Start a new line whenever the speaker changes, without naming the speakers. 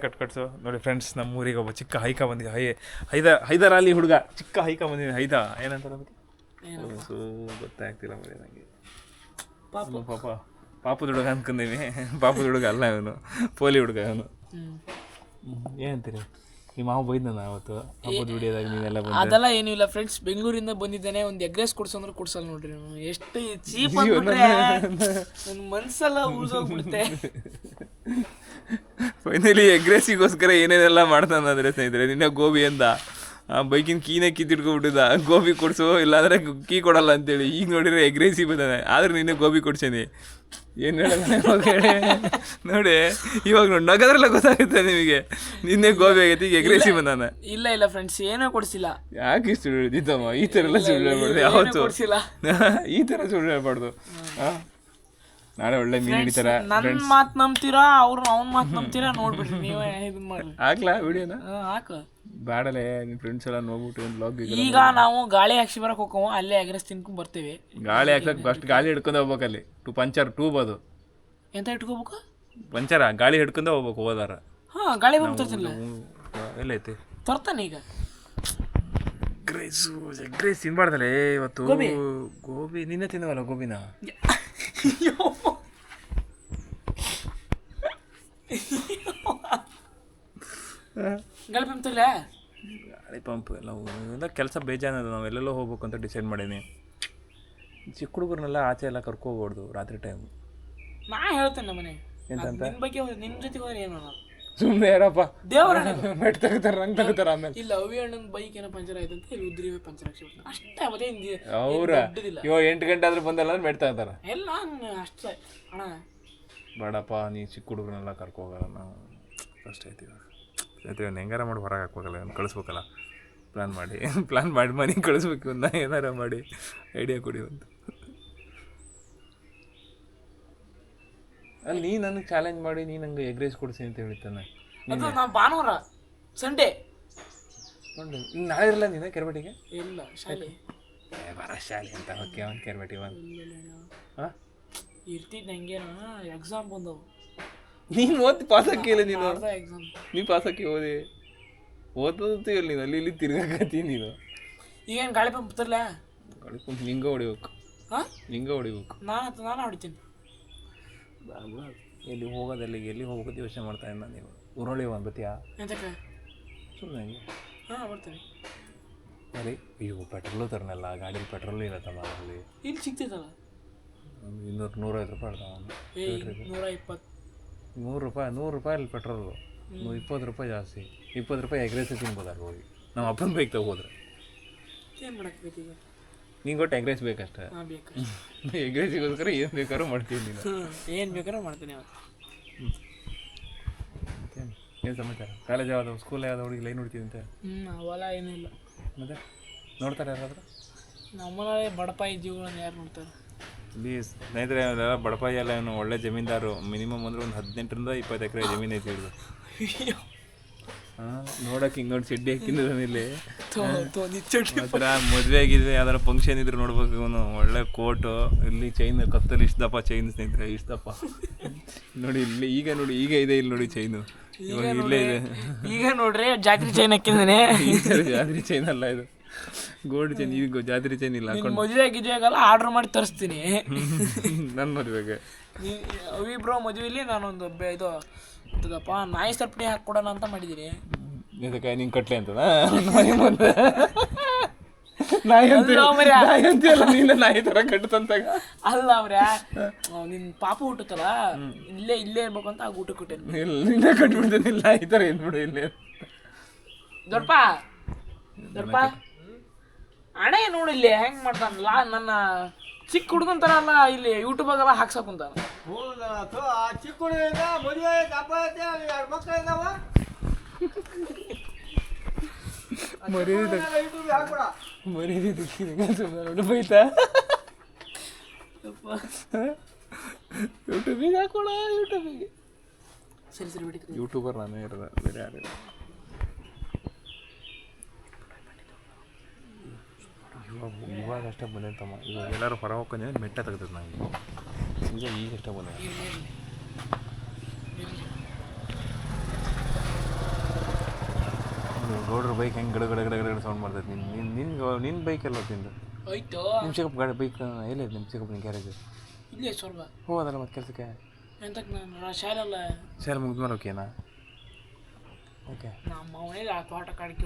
ಕಟ್ಕಟ್ಸು ನೋಡಿ ಫ್ರೆಂಡ್ಸ್, ನಮ್ಮ ಊರಿಗೆ ಒಬ್ಬ ಚಿಕ್ಕ ಹೈಕ ಬಂದಿದೆ. ಹೈದರ್ ಅಲಿ ಹುಡುಗ, ಚಿಕ್ಕ ಹೈಕ ಬಂದಿದೆ. ಏನಂತಾರೆ ಅದಕ್ಕೆ ಗೊತ್ತಾಗ್ತಿಲ್ಲ ಬರೀ ನನಗೆ. ಪಾಪದ ಹುಡುಗ ಅನ್ಕೊಂಡೀವಿ. ಪಾಪದ ಹುಡುಗ ಅಲ್ಲ ಇವನು, ಪೋಲಿ ಹುಡುಗ ಇವನು. ಏನಂತೀರಿ? ನಿಮ್ಮ ಮಾವು ಬೈದ್ ನಾನು ಅವತ್ತು ಹಬ್ಬದ ವಿಡಿಯೋದಾಗ ನೀವೆಲ್ಲ ಬಂದು.
ಅದೆಲ್ಲ ಏನೂ ಇಲ್ಲ ಫ್ರೆಂಡ್ಸ್, ಬೆಂಗಳೂರಿಂದ ಬಂದಿದ್ದೇನೆ. ಒಂದು ಎಗ್ ರೈಸ್ ಕೊಡ್ಸಂದ್ರೆ ಕೊಡ್ಸಲ್ಲ ನೋಡ್ರಿ. ಎಷ್ಟು ಚೀಪ್ ನನ್ನ ಮನ್ಸೆಲ್ಲ ಉಳ್ಸೋಗ್ಬಿಡುತ್ತೆ.
ಫೈನಲಿ ಎಗ್ ರೈಸಿಗೋಸ್ಕರ ಏನೇನೆಲ್ಲ ಮಾಡ್ತಾನಂದ್ರೆ ಸ್ನೇಹಿತರೆ, ನಿನ್ನೆ ಗೋಬಿ ಅಂದ, ಬೈಕಿನ ಕೀನೇ ಕಿತ್ತಿಡ್ಕೊಬಿಟ್ಟಿದ್ದ. ಗೋಬಿ ಕೊಡ್ಸು ಇಲ್ಲಾಂದ್ರೆ ಕೀ ಕೊಡಲ್ಲ ಅಂತೇಳಿ. ಈಗ ನೋಡಿದ್ರೆ ಎಗ್ ರೈಸಿಗೆ ಬಂದಾನೆ. ಆದ್ರೆ ನಿನ್ನೆ ಗೋಬಿ ಕೊಡ್ಸೇನಿ. ಏನು ಹೇಳಿ ನೋಡಿ, ಇವಾಗ ನೋಡಿ ನಗದ್ರೆಲ್ಲ ಗೊತ್ತಾಗುತ್ತೆ ನಿಮಗೆ. ನಿನ್ನೆ ಗೋಬಿ ಆಗೈತಿ, ಈಗ ಎಗ್ ರೈಸಿಗೆ ಬಂದಾನೆ.
ಇಲ್ಲ ಫ್ರೆಂಡ್ಸ್, ಏನೂ ಕೊಡಿಸಿಲ್ಲ.
ಯಾಕೆ ಇಷ್ಟು ಹಿಡಿದಿದ್ದಮ್ಮ? ಈ ಥರ ಎಲ್ಲ ಸುಳ್ಳು ಹೇಳ್ಬಾರ್ದು ಯಾವತ್ತು. ಈ ಥರ ಸುಳ್ಳು ಹೇಳ್ಬಾರ್ದು. ನಾಳೆ ಒಳ್ಳೆ ಮೀನು ಹಿಡಿತಾರ.
ನನ್ನ ಮಾತು ನಂಬ್ತೀರಾ, ಅವ್ನ ಮಾತು ನಂಬ್ತೀರಾ? ನೋಡ್ಬಿಡ್ರಿ ನೀವೇ ಇದನ್ನ ಮಾಡಿ.
ಹಾಕ್ಲಾ ವಿಡಿಯೋನ?
ಹಾಕು.
ಬೇಡಲೇ, ನಿಮ್ಮ ಫ್ರೆಂಡ್ಸ್ ಎಲ್ಲ ನೋಡ್ಬಿಟ್ಟು ಒಂದು ಬ್ಲಾಗ್.
ಈಗ ನಾವು ಗಾಳಿ ಹಾಕ್ಸಿ ಬರಕ್ಕೆ ಹೋಗೋ, ಅಲ್ಲೇ ಎಗ್ರೆಸ್ ತಿನ್ಕೊಂಡ್ ಬರ್ತೀವಿ.
ಗಾಳಿ ಹಾಕಕ್ಕೆ ಫಸ್ಟ್ ಗಾಳಿ ಹಿಡ್ಕೊಂಡು ಹೋಗ್ಬೇಕು. ಅಲ್ಲಿ ಪಂಚರ್ ಟ್ಯೂಬ್ ಅದು
ಎಂತ ಇಟ್ಕೋಬೇಕು?
ಪಂಚರ ಗಾಳಿ ಹಿಡ್ಕೊಂಡೆ ಹೋಗ್ಬೇಕು. ಹೋದಾರ
ಗಾಳಿ ಬರ್ತಿರ್ತಿಲ್ಲ.
ಎಲ್ಲೈತಿ
ತರ್ತಾನೆ ಈಗ.
ಎಗ್ ರೈಸ್ ತಿನ್ಬಾರ್ದಲ್ಲೇ ಇವತ್ತು. ಗೋಬಿ ನಿನ್ನೆ ತಿನ್ನವಲ್ಲ ಗೋಬಿನ.
ಗಾಳಿ ಪಂಪ್ ತರಲ?
ಗಾಳಿ ಪಂಪ್ ಎಲ್ಲ ಕೆಲಸ ಬೇಜಾನದು. ನಾವು ಎಲ್ಲೆಲ್ಲೋ ಹೋಗ್ಬೇಕು ಅಂತ ಡಿಸೈಡ್ ಮಾಡೀನಿ. ಚಿಕ್ಕ ಹುಡುಗರನ್ನೆಲ್ಲ ಆಚೆ ಎಲ್ಲ ಕರ್ಕೋಗ್ಬಾರ್ದು ರಾತ್ರಿ ಟೈಮ್.
ನಾ ಹೇಳ್ತೇನೆ ನಮ್ಮನೆ ಎಂತಂತ ನಿನ್ನ ಬಗ್ಗೆ. ನಿನ್ನ ಜೊತೆಗೆ ಹೋದ್ರೆ ಏನು
ಸುಮ್ಮನೆ ಯಾರಪ್ಪ
ದೇವರ
ಮೆಟ್ ತಗೋತಾರೆ, ರಂಗ್ ತಗೋತಾರೆ. ಆಮೇಲೆ
ಇಲ್ಲ, ಅವಿ ಅಣ್ಣನ ಬೈಕ್ ಏನೋ ಪಂಚರ್ ಆಯ್ತು ಅಂತ ಇಲ್ಲಿ ಉದ್ರಿ ಪಂಚರ್ ಹಾಕ್ಸಿ ಅಷ್ಟೇ. ಮತ್ತೆ
ಅವ್ರ ಇವಾಗ 8 ಗಂಟೆ ಆದ್ರೂ ಬಂದಲ್ಲ ಅಂದ್ರೆ ಮೆಟ್ ತಗೋತಾರ
ಎಲ್ಲ ಅಷ್ಟೇ. ಅಣ್ಣ
ಬೇಡಪ್ಪ, ನೀ ಚಿಕ್ಕ ಹುಡುಗರನ್ನೆಲ್ಲ ಕರ್ಕೋಗಲ್ಲ. ನಾವು ಕಷ್ಟ ಐತಿ. ಹೆಂಗಾರ ಮಾಡಿ ಹೊರಗೆ ಹಾಕ್ಬೇಕಲ್ಲ, ಕಳಿಸ್ಬೇಕಲ್ಲ. ಪ್ಲ್ಯಾನ್ ಮಾಡಿ ಮನೆಗೆ ಕಳಿಸ್ಬೇಕು. ನಾ ಏನಾರ ಮಾಡಿ ಐಡಿಯಾ ಕೊಡಿ ಒಂದು. ಅಲ್ಲಿ ನೀ ನನಗೆ ಚಾಲೆಂಜ್ ಮಾಡಿ ನೀ ನಂಗೆ ಎಗ್ ರೈಸ್ ಕೊಡಿಸಿ ಅಂತ ಹೇಳ್ತಾನೆ.
ಅದು ನಾವು ಭಾನುವಾರ ಸಂಡೇ
ನೋಡಿ. ನಾಳೆ ಇರಲ್ಲ ನೀನು ಕೆರ್ಬಟ್ಟಿಗೆ?
ಇಲ್ಲ, ಶಾಲೆ
ಬರ ಶಾಲೆ ಅಂತ ಓಕೆ. ಒಂದು ಕೆರ್ಬಟ್ಟಿ ಒಂದು ಹಾಂ
ಇರ್ತಿದ್ದು. ಹಂಗೇನ ಎಕ್ಸಾಮ್ ಬಂದವು.
ನೀನು ಓದಿ ಪಾಸ್ ಹಾಕಿಲ್ಲ.
ಎಕ್ಸಾಮ್
ನೀನು ಪಾಸ್ ಹಾಕಿ ಓದೋದು ಇಲ್ಲ. ನೀನು ಅಲ್ಲಿ ಇಲ್ಲಿ ತಿರ್ಗಾಕತ್ತಿ ನೀನು.
ಈಗೇನು ಗಾಳಿ ಪಂಪ್ ತರಲ?
ಗಾಳಿ ಪಂಪ್ ನಿಂಗೆ ಹೊಡಿಬೇಕು. ನಿಂಗೆ ಹೊಡಿಬೇಕು.
ನಾನು ಹೊಡಿತೀನಿ.
ಎಲ್ಲಿ ಹೋಗೋದು ಯೋಚನೆ ಮಾಡ್ತಾ ಇದ್ದ ನೀವು. ಉರುಳಿ ಒಂದು ಬತ್ತೀಯಾ?
ಎಂತಕ್ಕೆ?
ಸುಮ್ಮನೆ
ಬರ್ತೀನಿ.
ಅದೇ ಅಯ್ಯೋ, ಪೆಟ್ರೋಲು ತರನಲ್ಲ ಗಾಡೀಲಿ. ಪೆಟ್ರೋಲು ಇಲ್ಲ ತಮ್ಮ ಅಲ್ಲಿ.
ಇಲ್ಲಿ ಸಿಗ್ತೈತಲ್ಲ
150 ರೂಪಾಯಿ ಇರ್ತಾವ. 100 ರೂಪಾಯಿ ಅಲ್ಲಿ ಪೆಟ್ರೋಲು. 20 ರೂಪಾಯಿ ಜಾಸ್ತಿ. 20 ರೂಪಾಯಿ ಎಗ್ ರೈಸ್ ತಿನ್ಬೋದಲ್ಲ ಹೋಗಿ. ನಮ್ಮ ಅಪ್ಪನ ಬೈಕ್ ತಗೋದ್ರೆ
ಏನು ಮಾಡಕ್ಕೆ ಈಗ?
ನಿಂಗೆ ಕೊಟ್ಟು ಎಗ್ ರೈಸ್ ಬೇಕಷ್ಟೇ. ಎಗ್ ರೈಸಿಗೋಸ್ಕರ ಏನು ಬೇಕಾದ್ರೂ ಮಾಡ್ತೀನಿ ನೀನು.
ಏನು ಬೇಕಾದ್ರೂ ಮಾಡ್ತೀನಿ.
ಏನು ಸಮಾಚಾರ? ಕಾಲೇಜ್ ಯಾವುದು, ಸ್ಕೂಲ್ ಯಾವ್ದು? ಹುಡುಗಿ ಲೈನ್ ನೋಡ್ತೀವಿ ಅಂತ.
ಅವೆಲ್ಲ ಏನೂ ಇಲ್ಲ.
ಮತ್ತೆ ನೋಡ್ತಾರೆ ಯಾರಾದರೂ?
ನಮ್ಮಲ್ಲಿ ಬಡಪಾಯಿ ಜೀವಗಳನ್ನ ಯಾರು ನೋಡ್ತಾರೆ?
ಇಲ್ಲಿ ಸ್ನೇಹಿತರೆ, ಅವರೆಲ್ಲ ಬಡಪಾಯಿ ಎಲ್ಲ ಏನು ಒಳ್ಳೆ ಜಮೀನ್ದಾರು. ಮಿನಿಮಮ್ ಅಂದ್ರೆ ಒಂದು 18ರಿಂದ 20 ಎಕರೆ ಜಮೀನು ಐತಿ ಇವ್ರದ್ದು. ನೋಡಕ್ಕೆ ಹಿಂಗೆ ನೋಡಿ ಚಡ್ಡಿ ಹಾಕಿಂದಿಲ್ಲಿ. ಹತ್ರ ಮದುವೆ ಆಗಿದ್ರೆ ಯಾವ್ದಾರ ಫಂಕ್ಷನ್ ಇದ್ರೆ ನೋಡ್ಬೇಕು. ಇವನು ಒಳ್ಳೆ ಕೋಟು, ಇಲ್ಲಿ ಚೈನ್ ಕತ್ತಲ್ಲಿ ಇಷ್ಟು ದಪ್ಪ ಚೈನ್ ಸ್ನೇಹಿತರೆ, ಇಷ್ಟು ದಪ್ಪ ನೋಡಿ. ಇಲ್ಲಿ ಈಗ ನೋಡಿ, ಈಗ ಇದೆ ಇಲ್ಲಿ ನೋಡಿ ಚೈನು. ಇವಾಗ ಇಲ್ಲೇ ಇದೆ.
ಈಗ ನೋಡ್ರಿ ಜಾತ್ರೆ ಚೈನ್ ಹಾಕಿದ್ದಾನೆ.
ಜಾತ್ರೆ ಚೈನ್ ಅಲ್ಲ ಇದು, ಗೋಲ್ಡ್ ಚೈನ್. ಈಗ ಜಾತ್ರೆ ಚೈನ್ ಇಲ್ಲ.
ಮದುವೆ ಆಗಿದ್ವಾಗೆಲ್ಲ ಆರ್ಡರ್ ಮಾಡಿ ತರಿಸ್ತೀನಿ.
ನನ್ನ ಮದುವೆಗೆ
ಅವಿಬ್ರೋ ಮದುವೆಲಿ ನಾನೊಂದು ಇದು ಇದಪ್ಪ ನಾಯಿ ಸರ್ಪಣಿ ಹಾಕ್ಕೊಡೋಣ ಅಂತ ಮಾಡಿದ್ದೀನಿ.
ಇದಕ್ಕೆ ನಿಂಗೆ ಕಟ್ಲೆ ಅಂತ ನಾಯಿ ಅಂತೀಯಲ್ಲ ನೀನು. ನಾಯಿ ಥರ ಕಟ್ಟಂತಾಗ
ಅಲ್ಲ ಅವ್ರೆ, ನಿನ್ನ ಪಾಪ ಹುಟ್ಟುತ್ತಲ್ಲ, ಇಲ್ಲೇ ಇರ್ಬೇಕು ಅಂತ ಆಗ ಊಟ ಕೊಟ್ಟೇನೆ.
ನಿನ್ನೆ ಕಟ್ಬಿಡ್ತೇನೆ ನಾಯಿ ಥರ ಏನ್ಬಿಡು ಇಲ್ಲಿ.
ದೊಡ್ಡಪ್ಪ ಅಣೆ ನೋಡು ಇಲ್ಲಿ ಹೆಂಗೆ ಮಾಡ್ತಾನಲ್ಲ. ನನ್ನ ಚಿಕ್ಕ ಹುಡುಗನ ಥರ ಅಲ್ಲ, ಇಲ್ಲಿ ಯೂಟ್ಯೂಬಾಗೆಲ್ಲ ಹಾಕ್ಸಕ್ಕಂತಾನ.
ಚಿಕ್ಕ ಹುಡುಗ ಮದುವೆ
ಬೈತಾ ಯೂಟ್ಯೂಬಿಗೆ ಹಾಕೋಣ. ಯೂಟ್ಯೂಬಿಗೆ
ಸರಿ ಬಿಡಿ.
ಯೂಟ್ಯೂಬರ್ ನಾನೇ ಇರೋದ, ಬೇರೆ ಯಾರು? ಇವಾಗ ಅಷ್ಟೇ ಬಂದೈತಮ್ಮ. ಇವಾಗ ಎಲ್ಲರೂ ಹೊರ ಹೋಗ್ಕೊಂಡ್ರೆ ಮೆಟ್ಟ ತೆಗ್ದದ ನಂಗೆ. ಈಗ ಅಷ್ಟೇ ಬಂದ. ಗೌಡ್ರ ಬೈಕ್ ಹೆಂಗೆ ಗಡ ಗಡ ಗಡ ಗಡ ಸೌಂಡ್ ಮಾಡ್ತೈತೆ ನಿನ್ನ ಬೈಕ್ ಎಲ್ಲ ತಿಂದು
ಹೋಯ್ತು
ನಿಮ್ಮ ಚಿಕ್ಕಪ್ಪ ಗಾಡಿ ಬೈಕ್ ಎಲ್ಲಿದೆ ನಿಮ್ಮ ಚಿಕ್ಕಪ್ಪನ ಗ್ಯಾರೇಜ್
ಇಲ್ಲೇ ಸ್ವರ್ಗ
ಹೋಗೋದಲ್ಲ ಮತ್ತೆ ಕೆಲಸಕ್ಕೆ
ಎಂತಕ್ಕೆ ನಾನು ಶಾಲೆಲ್ಲ
ಶಾಲೆ ಮುಗಿದ್ಮೇಲೆ ಓಕೆನಾ ಓಕೆ
ನಮ್ಮ ಅವನೇ ಆ ತೋಟ ಕಾಡಿಕೆ